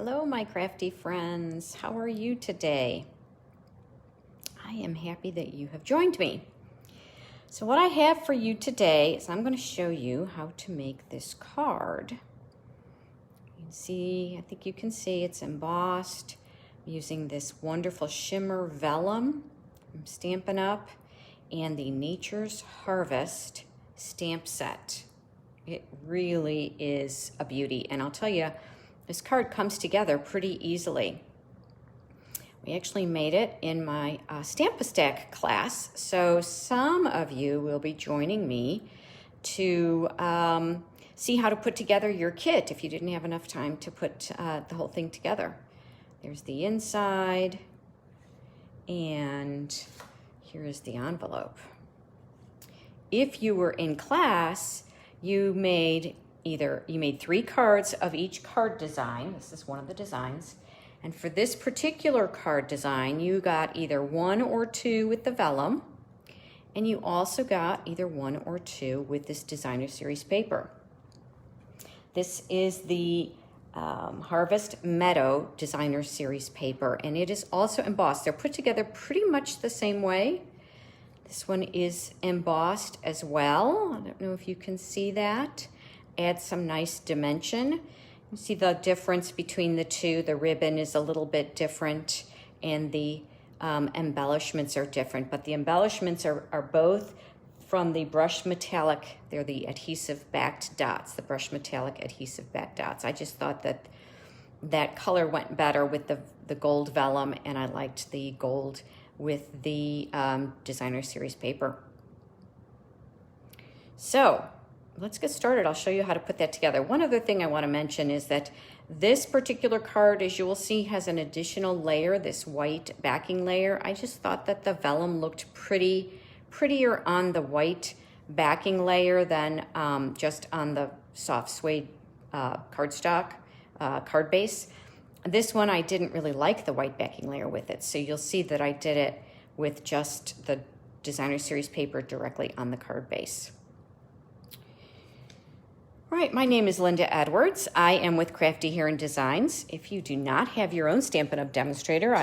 Hello, my crafty friends. How are you today? I am happy that you have joined me. So what I have for you today is I'm going to show you how to make this card. You can see, I think you can see it's embossed using this wonderful shimmer vellum from Stampin' Up and the Nature's Harvest stamp set. It really is a beauty, and I'll tell you, this card comes together pretty easily. We actually made it in my Stamp-A-Stack class, so some of you will be joining me to see how to put together your kit if you didn't have enough time to put the whole thing together. There's the inside, and here is the envelope. If you were in class, you made 3 cards of each card design. This is one of the designs. And for this particular card design, you got either 1 or 2 with the vellum, and you also got either 1 or 2 with this designer series paper. This is the Harvest Meadow designer series paper, and it is also embossed. They're put together pretty much the same way. This one is embossed as well. I don't know if you can see that. Add some nice dimension. You see the difference between the two. The ribbon is a little bit different and the embellishments are different, but the embellishments are both from the brushed metallic. They're the adhesive backed dots, the brushed metallic adhesive backed dots. I just thought that that color went better with the gold vellum, and I liked the gold with the designer series paper. So let's get started. I'll show you how to put that together. One other thing I want to mention is that this particular card, as you will see, has an additional layer, this white backing layer. I just thought that the vellum looked prettier on the white backing layer than just on the soft suede cardstock card base. This one, I didn't really like the white backing layer with it, so you'll see that I did it with just the designer series paper directly on the card base. All right, my name is Linda Edwards. I am with Crafty Heron Designs. If you do not have your own Stampin' Up! Demonstrator,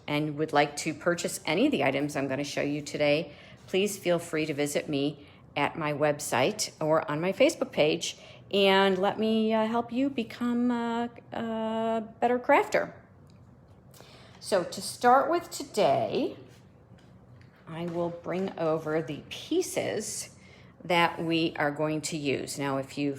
would like to purchase any of the items I'm going to show you today, please feel free to visit me at my website or on my Facebook page and let me help you become a better crafter. So to start with today, I will bring over the pieces that we are going to use. Now, if you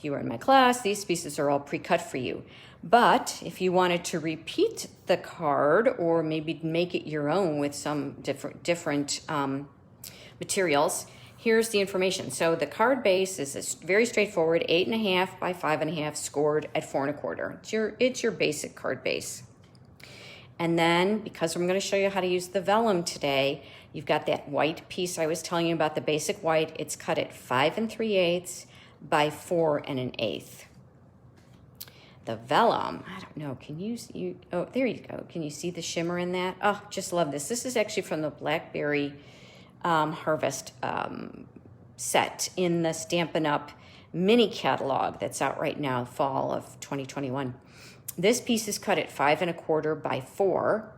were in my class, these pieces are all pre-cut for you. But if you wanted to repeat the card or maybe make it your own with some different materials, here's the information. So the card base is very straightforward, 8.5 by 5.5, scored at 4 1/4. It's your basic card base. And then, because I'm going to show you how to use the vellum today, you've got that white piece I was telling you about, the basic white. It's cut at 5 3/8 by 4 1/8. The vellum, I don't know, oh, there you go. Can you see the shimmer in that? Oh, just love this. This is actually from the Blackberry Harvest set in the Stampin' Up! Mini catalog that's out right now, fall of 2021. This piece is cut at 5 1/4 by 4,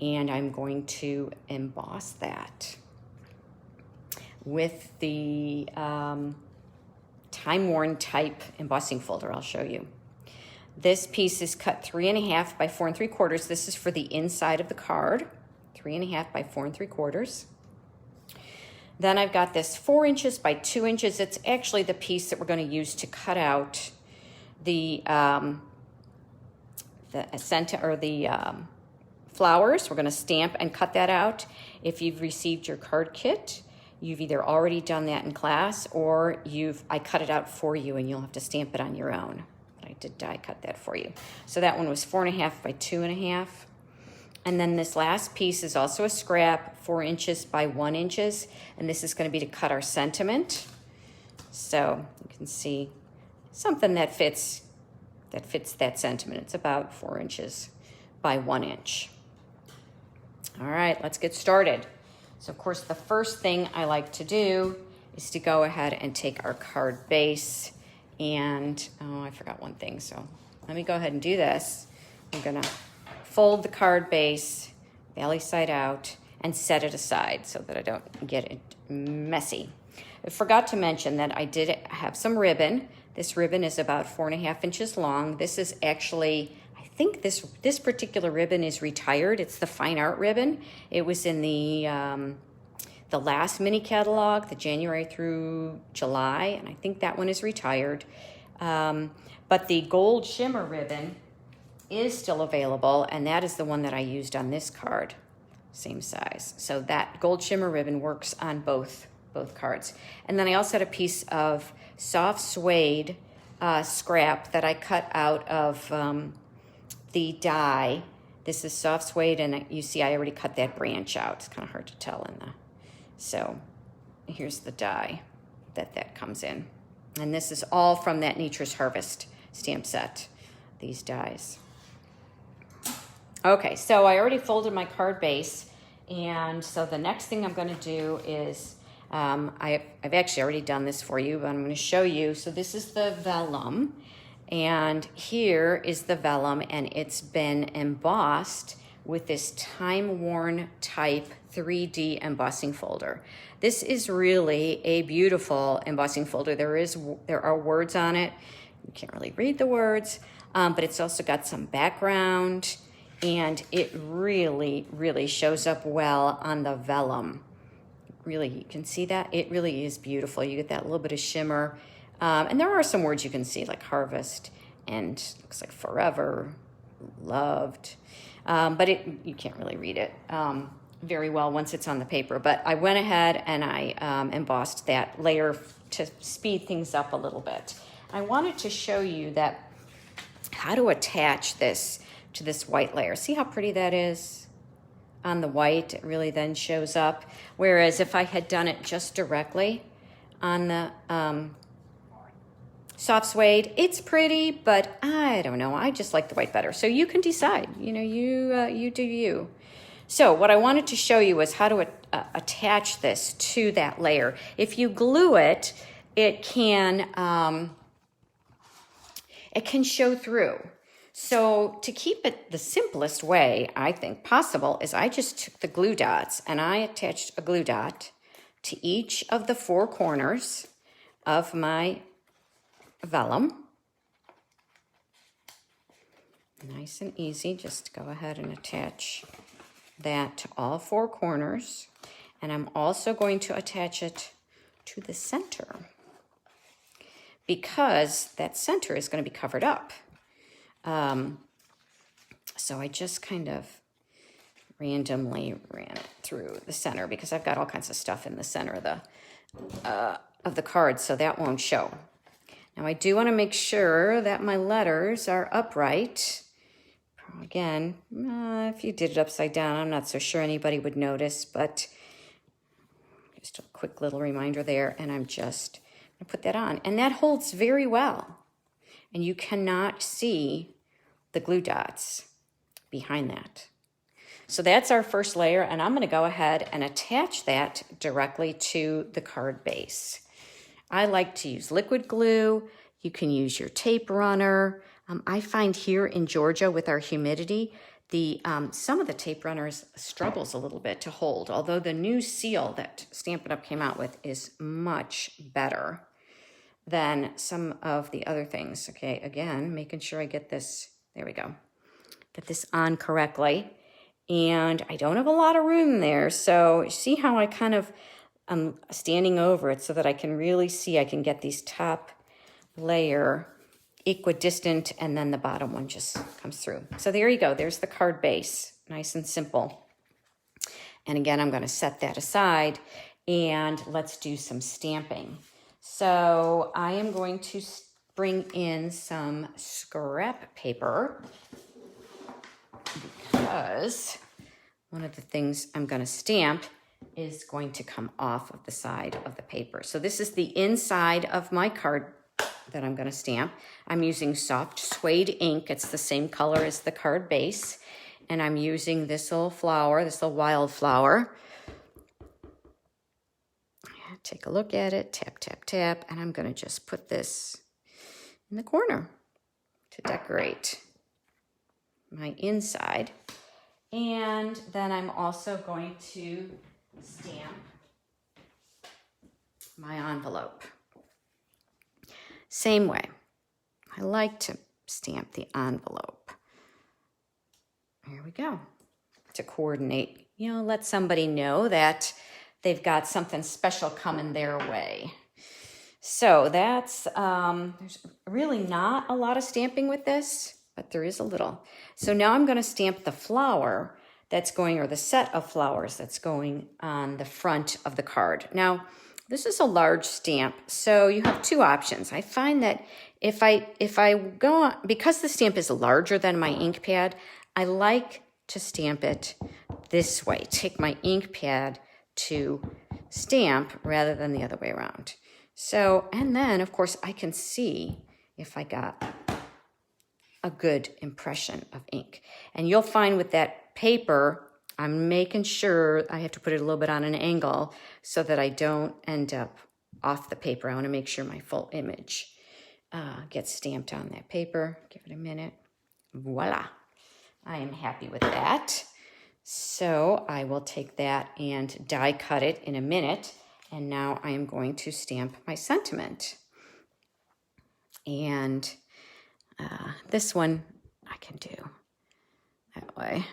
and I'm going to emboss that with the time-worn type embossing folder I'll show you. This piece is cut 3.5 by 4 3/4. This is for the inside of the card, 3.5 by 4 3/4. Then I've got this 4 inches by 2 inches. It's actually the piece that we're going to use to cut out the flowers. We're going to stamp and cut that out. If you've received your card kit, you've either already done that in class or I cut it out for you and you'll have to stamp it on your own. But I did die cut that for you. So that one was 4.5 by 2.5. And then this last piece is also a scrap, 4 inches by 1 inches, and this is going to be to cut our sentiment. So you can see something that fits that sentiment. It's about 4 inches by 1 inch. All right, let's get started. So of course, the first thing I like to do is to go ahead and take our card base and, oh, I forgot one thing. So let me go ahead and do this. I'm gonna fold the card base, valley side out, and set it aside so that I don't get it messy. I forgot to mention that I did have some ribbon. This ribbon is about 4.5 inches long. This is actually, I think this particular ribbon is retired. It's the fine art ribbon. It was in the last mini catalog, the January through July, and I think that one is retired. But the gold shimmer ribbon is still available, and that is the one that I used on this card, same size. So that gold shimmer ribbon works on both cards. And then I also had a piece of soft suede scrap that I cut out of the die. This is soft suede, and you see I already cut that branch out. It's kind of hard to tell in the... So here's the die that comes in. And this is all from that Nature's Harvest stamp set, these dies. Okay, so I already folded my card base, and so the next thing I'm going to do is, I've actually already done this for you, but I'm going to show you. So this is the vellum, and here is the vellum, and it's been embossed with this time-worn type 3D embossing folder. This is really a beautiful embossing folder. There are words on it. You can't really read the words, but it's also got some background, and it really, really shows up well on the vellum. Really, you can see that? It really is beautiful. You get that little bit of shimmer. And there are some words you can see, like harvest, and looks like forever, loved. But you can't really read it very well once it's on the paper. But I went ahead and I embossed that layer to speed things up a little bit. I wanted to show you how to attach this to this white layer. See how pretty that is on the white? It really then shows up. Whereas if I had done it just directly on the soft suede, it's pretty, but I don't know. I just like the white better. So you can decide. You know, you do you. So what I wanted to show you was how to attach this to that layer. If you glue it, it can show through. So to keep it the simplest way, I think possible, is I just took the glue dots and I attached a glue dot to each of the 4 corners of my vellum. Nice and easy. Just go ahead and attach that to all 4 corners. And I'm also going to attach it to the center, because that center is going to be covered up. So I just kind of randomly ran it through the center, because I've got all kinds of stuff in the center of the card, so that won't show. Now I do want to make sure that my letters are upright. Again, if you did it upside down, I'm not so sure anybody would notice, but just a quick little reminder there, and I'm just going to put that on. And that holds very well. And you cannot see the glue dots behind that. So that's our first layer, and I'm going to go ahead and attach that directly to the card base. I like to use liquid glue. You can use your tape runner. I find here in Georgia with our humidity, some of the tape runners struggles a little bit to hold, although the new seal that Stampin' Up! Came out with is much better than some of the other things. Okay, again, making sure I get this, there we go, get this on correctly. And I don't have a lot of room there, so see how I kind of am standing over it so that I can really see, I can get these top layer equidistant, and then the bottom one just comes through. So there you go, there's the card base, nice and simple. And again, I'm going to set that aside, and let's do some stamping. So I am going to bring in some scrap paper, because one of the things I'm going to stamp is going to come off of the side of the paper. So this is the inside of my card that I'm going to stamp. I'm using soft suede ink. It's the same color as the card base. And I'm using this little flower, this little wildflower. Take a look at it, tap, tap, tap, and I'm going to just put this in the corner to decorate. my inside. And then I'm also going to stamp my envelope. Same way. I like to stamp the envelope. Here we go. To coordinate, you know, let somebody know that they've got something special coming their way. So that's, there's really not a lot of stamping with this, but there is a little. So now I'm going to stamp the flower that's going, or the set of flowers that's going on the front of the card. Now, this is a large stamp, so you have two options. I find that if I go on, because the stamp is larger than my ink pad, I like to stamp it this way. Take my ink pad to stamp rather than the other way around. So, and then of course I can see if I got a good impression of ink. And you'll find with that paper, I'm making sure I have to put it a little bit on an angle so that I don't end up off the paper. I want to make sure my full image gets stamped on that paper. Give it a minute. Voila. I am happy with that. So I will take that and die cut it in a minute. And now I am going to stamp my sentiment. And this one I can do that way.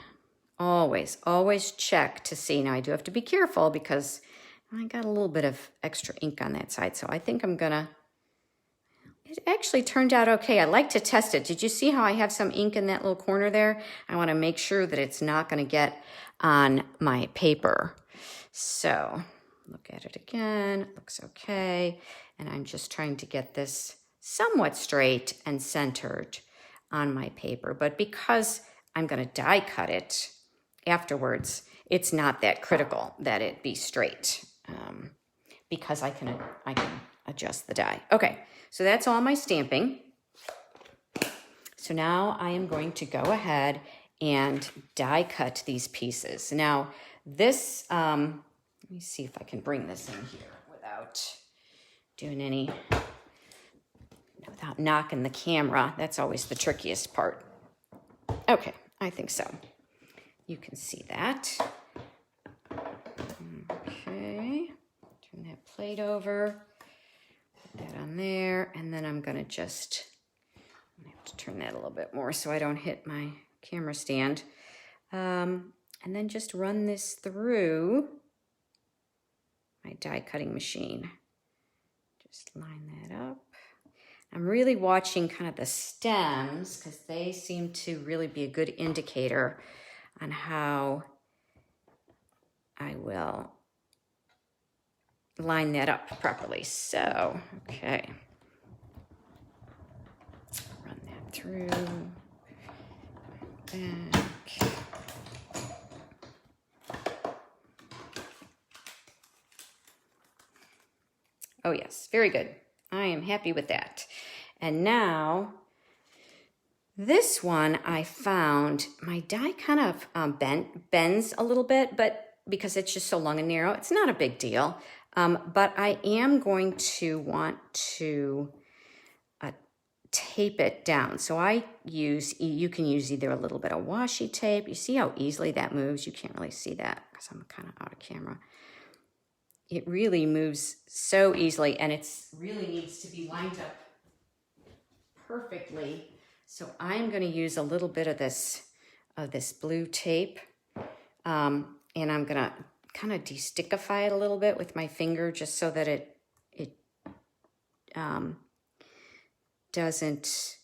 Always check to see. Now I do have to be careful because I got a little bit of extra ink on that side. So I think I'm gonna, it actually turned out okay. I like to test it. Did you see how I have some ink in that little corner there? I wanna make sure that it's not gonna get on my paper. So look at it again, it looks okay. And I'm just trying to get this somewhat straight and centered on my paper. But because I'm gonna die cut it afterwards, it's not that critical that it be straight because I can adjust the die. Okay, so that's all my stamping. So now I am going to go ahead and die cut these pieces. Now this, let me see if I can bring this in here without doing any, without knocking the camera. That's always the trickiest part. Okay, I think so. You can see that. Okay, turn that plate over, put that on there, and then I'm gonna just, I have to turn that a little bit more so I don't hit my camera stand. And then just run this through my die cutting machine. Just line that up. I'm really watching kind of the stems because they seem to really be a good indicator on how I will line that up properly. So, okay. Run that through. Back. Oh yes, very good. I am happy with that. And now, this one I found, my die kind of bends a little bit, but because it's just so long and narrow, it's not a big deal. But I am going to want to tape it down. So you can use either a little bit of washi tape. You see how easily that moves? You can't really see that because I'm kind of out of camera. It really moves so easily, and it really needs to be lined up perfectly. So I'm going to use a little bit of this blue tape, and I'm going to kind of de-stickify it a little bit with my finger, just so that it doesn't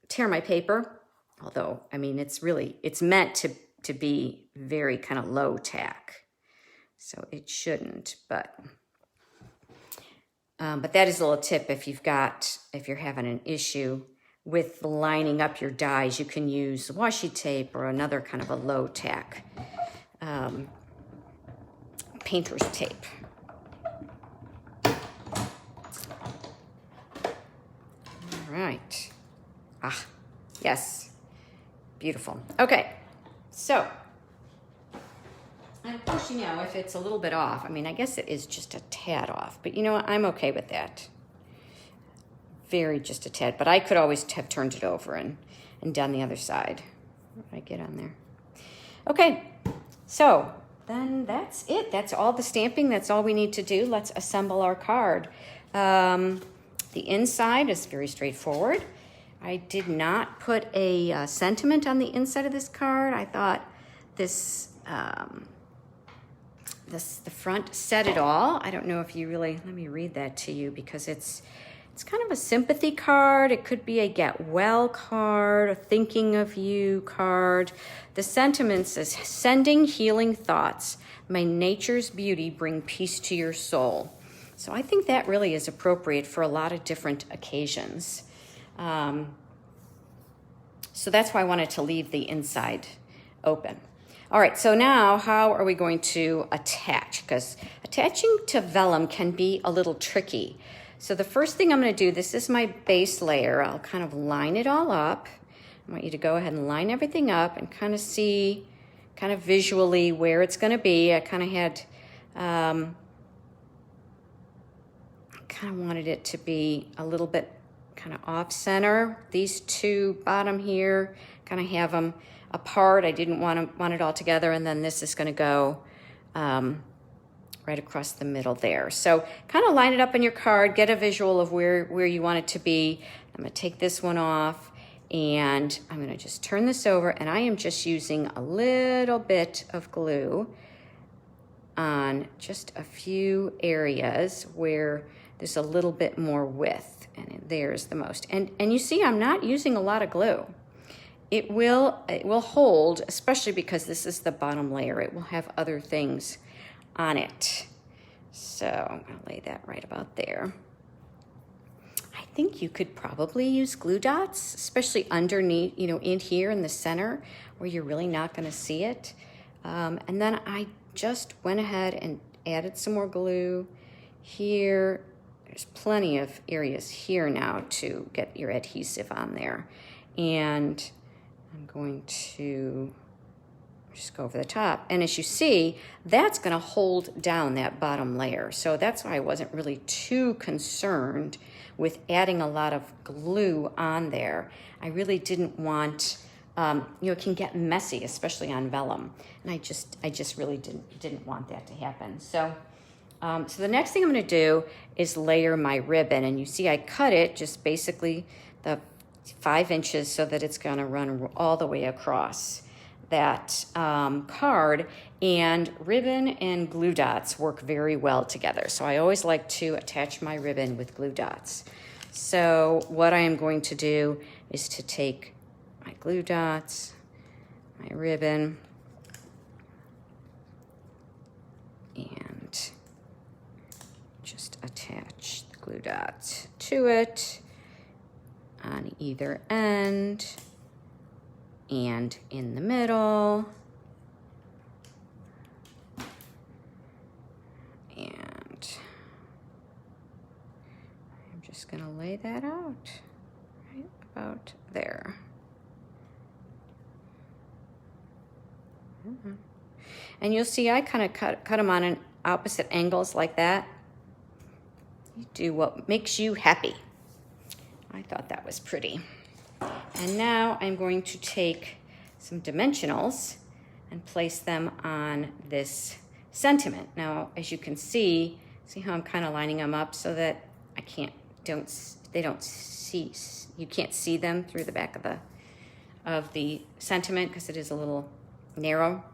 tear my paper. Although, I mean, it's meant to be very kind of low tack, so it shouldn't, but that is a little tip. If you're having an issue with lining up your dies, you can use washi tape or another kind of a low tack painter's tape. All right. Yes, beautiful. Okay. So, and of course, you know, if it's a little bit off, I mean, I guess it is just a tad off, but you know what? I'm okay with that. very just a tad, but I could always have turned it over and done the other side. What did I get on there? Okay, so then that's it. That's all the stamping. That's all we need to do. Let's assemble our card. The inside is very straightforward. I did not put a sentiment on the inside of this card. I thought this, the front said it all. I don't know if you really, let me read that to you because it's kind of a sympathy card. It could be a get well card, a thinking of you card. The sentiment says, sending healing thoughts. May nature's beauty bring peace to your soul. So I think that really is appropriate for a lot of different occasions. So that's why I wanted to leave the inside open. All right, so now how are we going to attach? Because attaching to vellum can be a little tricky. So the first thing I'm going to do, this is my base layer. I'll kind of line it all up. I want you to go ahead and line everything up and kind of see, kind of visually where it's going to be. I kind of had, kind of wanted it to be a little bit kind of off center. These two bottom here, kind of have them apart. I didn't want it all together, and then this is going to go right across the middle there. So kind of line it up in your card, get a visual of where you want it to be. I'm going to take this one off, and I'm going to just turn this over, and I am just using a little bit of glue on just a few areas where there's a little bit more width, and there's the most. And you see I'm not using a lot of glue. It will hold, especially because this is the bottom layer. It will have other things on it. So I'm going to lay that right about there. I think you could probably use glue dots, especially underneath, in here in the center where you're really not going to see it. And then I just went ahead and added some more glue here. There's plenty of areas here now to get your adhesive on there. And I'm going to just go over the top. And as you see, that's going to hold down that bottom layer. So that's why I wasn't really too concerned with adding a lot of glue on there. I really didn't want, it can get messy, especially on vellum. And I just really didn't want that to happen. So the next thing I'm going to do is layer my ribbon. And you see I cut it just basically the 5 inches so that it's going to run all the way across that card, and ribbon and glue dots work very well together. So I always like to attach my ribbon with glue dots. So what I am going to do is to take my glue dots, my ribbon, and just attach the glue dots to it on either end and in the middle. And I'm just going to lay that out right about there. And you'll see I kind of cut them on an opposite angles like that. You do what makes you happy. I thought that was pretty. And now I'm going to take some dimensionals and place them on this sentiment. Now, as you can see how I'm kind of lining them up so that you can't see them through the back of the sentiment because it is a little narrow.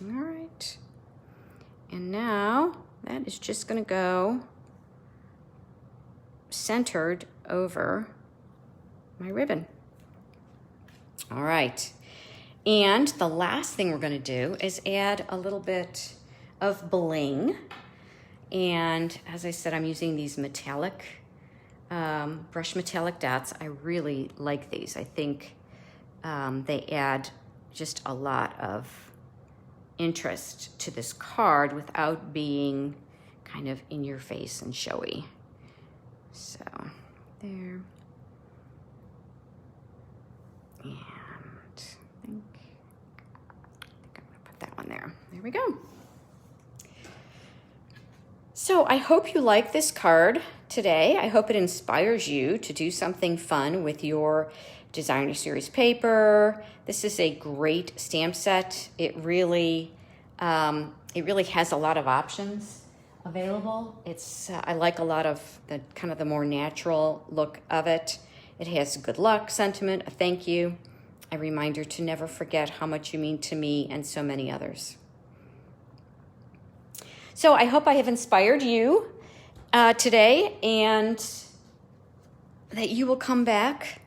All right. And now that is just going to go centered over my ribbon. All right. And the last thing we're going to do is add a little bit of bling. And as I said, I'm using these metallic, brush metallic dots. I really like these. I think they add just a lot of interest to this card without being kind of in your face and showy. So there. And I think I'm gonna put that one there. There we go. So I hope you like this card today. I hope it inspires you to do something fun with your Designer Series paper. This is a great stamp set. It really has a lot of options available. I like a lot of the kind of the more natural look of it. It has good luck sentiment, a thank you, a reminder to never forget how much you mean to me and so many others. So I hope I have inspired you today, and that you will come back.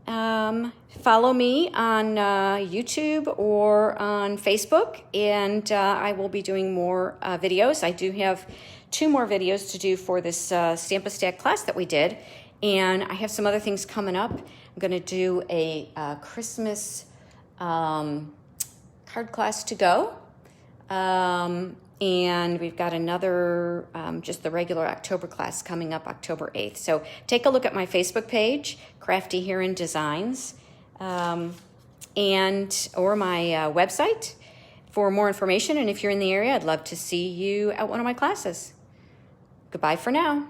Follow me on YouTube or on Facebook, and I will be doing more videos. I do have 2 more videos to do for this Stamp-A-Stack class that we did, and I have some other things coming up. I'm going to do a Christmas card class to go. And we've got another, just the regular October class coming up October 8th. So take a look at my Facebook page, Crafty Heron Designs, or my website for more information. And if you're in the area, I'd love to see you at one of my classes. Goodbye for now.